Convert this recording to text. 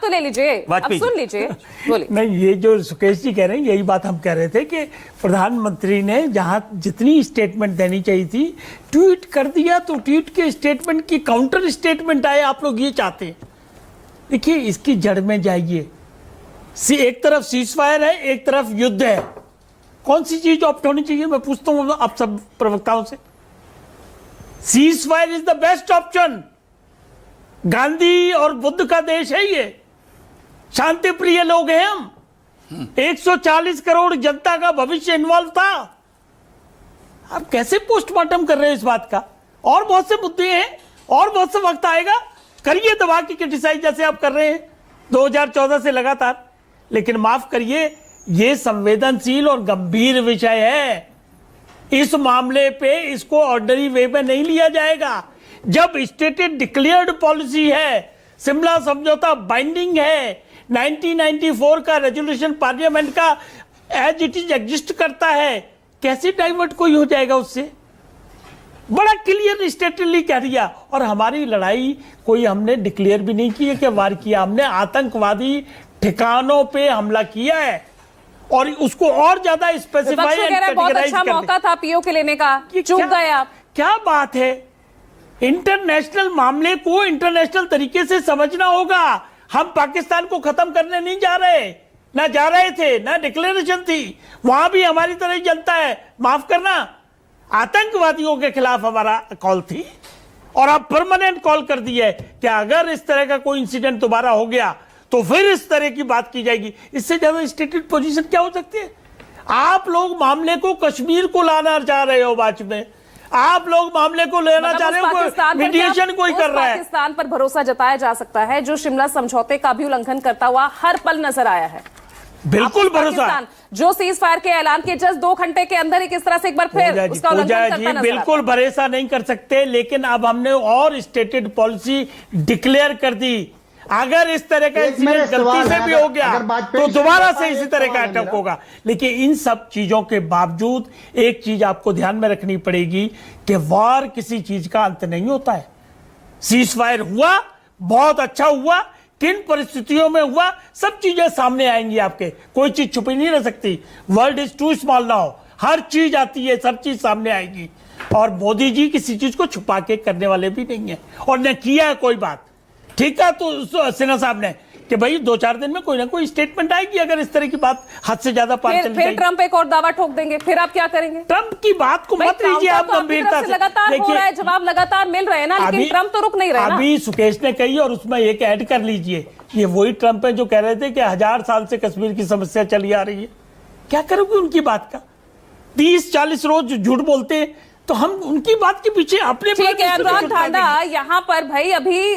तो ले लीजिए, अब सुन लीजिए, बोलिए। नहीं, ये जो सुकेश जी कह रहे हैं यही बात हम कह रहे थे कि प्रधानमंत्री ने जहां जितनी स्टेटमेंट देनी चाहिए थी ट्वीट कर दिया, तो ट्वीट के स्टेटमेंट की काउंटर स्टेटमेंट आए। आप लोग ये चाहते हैं, देखिए इसकी जड़ में जाइए। एक तरफ सीजफायर है, एक तरफ युद्ध है, कौन सी चीज ऑप्ट होनी चाहिए? मैं पूछता हूं आप सब प्रवक्ताओं से। Ceasefire is the best option. Gandhi और बुद्ध का देश है ये, शांति प्रिय लोग हैं हम। 140 करोड़ जनता का भविष्य इन्वॉल्व था। आप कैसे पोस्टमार्टम कर रहे हैं इस बात का? और बहुत से मुद्दे हैं, और बहुत से वक्त आएगा, करिए दबा के क्रिटिसाइज जैसे आप कर रहे हैं 2014 से लगातार। लेकिन माफ करिए, ये संवेदनशील और गंभीर विषय है। इस मामले पे इसको ऑर्डनरी वे में नहीं लिया जाएगा। जब स्टेटेड डिक्लेयर्ड पॉलिसी है, शिमला समझौता बाइंडिंग है, 1994 का रेजोल्यूशन पार्लियामेंट का एज इट इज एग्जिस्ट करता है, कैसे डाइवर्ट कोई हो जाएगा उससे? बड़ा क्लियर स्टेटली कह दिया। और हमारी लड़ाई कोई हमने डिक्लेयर भी नहीं की है कि वार किया, हमने आतंकवादी ठिकानों पे हमला किया है और उसको और ज्यादा स्पेसिफाई बहुत अच्छा मौका था पीओ के लेने का, चूक गए आप। क्या बात है? इंटरनेशनल मामले को इंटरनेशनल तरीके से समझना होगा। हम पाकिस्तान को खत्म करने नहीं जा रहे, ना जा रहे थे, ना डिक्लेरेशन थी। वहां भी हमारी तरह ही जनता है, माफ करना, आतंकवादियों के खिलाफ हमारा कॉल थी और अब परमानेंट कॉल कर दी है कि अगर इस तरह का कोई इंसिडेंट दोबारा हो गया तो फिर इस तरह की बात की जाएगी। इससे ज्यादा स्टेटेड पोजीशन क्या हो सकती है? आप लोग मामले को कश्मीर को लाना चाह रहे हो, बाद में आप लोग मामले को लेना चाह रहे हो, मीडिएशन कोई कर रहा है। पाकिस्तान पर भरोसा जताया जा सकता है जो शिमला समझौते का भी उल्लंघन करता हुआ हर पल नजर आया है। बिल्कुल भरोसा, जो सीज फायर के ऐलान के जस्ट 2 घंटे के अंदर ही किस तरह से एक बार फिर उसका उल्लंघन करता नजर आता। बिल्कुल भरोसा नहीं कर सकते, लेकिन अब हमने और स्टेटेड पॉलिसी डिक्लेयर कर दी। अगर इस तरह का इंसिडेंट गलती से भी हो गया तो दोबारा से इसी तरह का अटैक होगा। लेकिन इन सब चीजों के बावजूद एक चीज आपको ध्यान में रखनी पड़ेगी कि वार किसी चीज का अंत नहीं होता है। सीज फायर हुआ, बहुत अच्छा हुआ, किन परिस्थितियों में हुआ, सब चीजें सामने आएंगी आपके, कोई चीज छुपी नहीं रह सकती। World is too small now, हर चीज आती है, सब चीज सामने आएगी। और मोदी जी किसी चीज को छुपा के करने वाले भी नहीं है और न किया है कोई बात। ठीक है, तो सिन्हा साहब ने कि भाई 2-4 दिन में कोई ना कोई स्टेटमेंट आएगी अगर इस तरह की बात हद से ज्यादा पार चली फिर ट्रंप एक और दावा ठोक देंगे, फिर आप क्या करेंगे? ट्रंप की बात को मत लीजिए आप गंभीरता से। लगातार हो रहा है, जवाब लगातार मिल रहे हैं ना, लेकिन ट्रंप तो रुक नहीं रहे ना। अभी सुकेश ने कही और उसमें एक ऐड कर लीजिए, ये वही ट्रंप है जो कह रहे थे कि 1000 साल से कश्मीर की समस्या चली आ रही है। क्या करोगे उनकी बात का? 30-40 रोज झूठ बोलते हैं तो हम उनकी बात के पीछे अपने। ठीक है अनुराग ठांडा, यहाँ पर भाई अभी